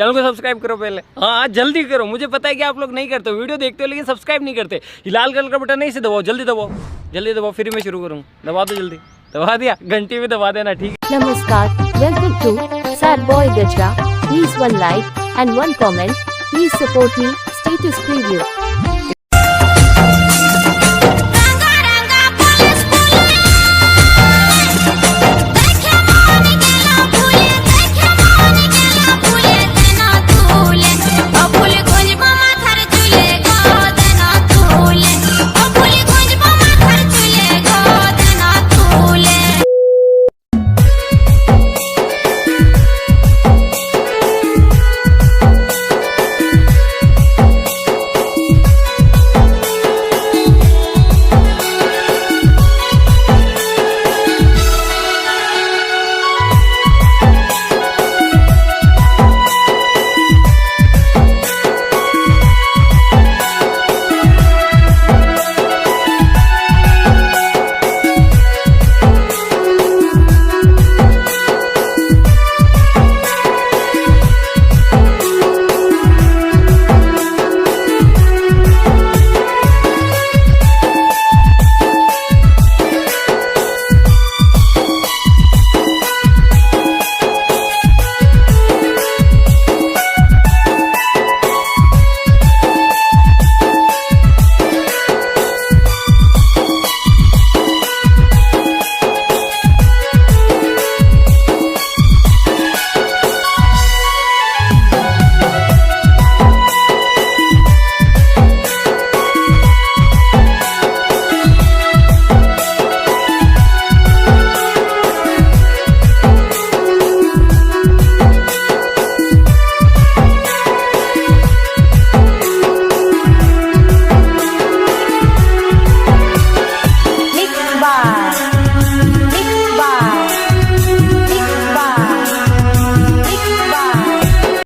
Channel को subscribe करो पहले। हाँ जल्दी करो, मुझे पता है कि आप लोग नहीं करते हो, वीडियो देखते हो लेकिन सब्सक्राइब नहीं करते। ये लाल कलर का बटन नहीं से दबाओ, जल्दी दबाओ, जल्दी दबाओ, फिर मैं शुरू करूँ। दबा दो जल्दी, दबा दिया, घंटी भी दबा देना, ठीक है। Namaskar, welcome to Sad Boy Gajra. Please one like and one comment. Please support me. Status preview.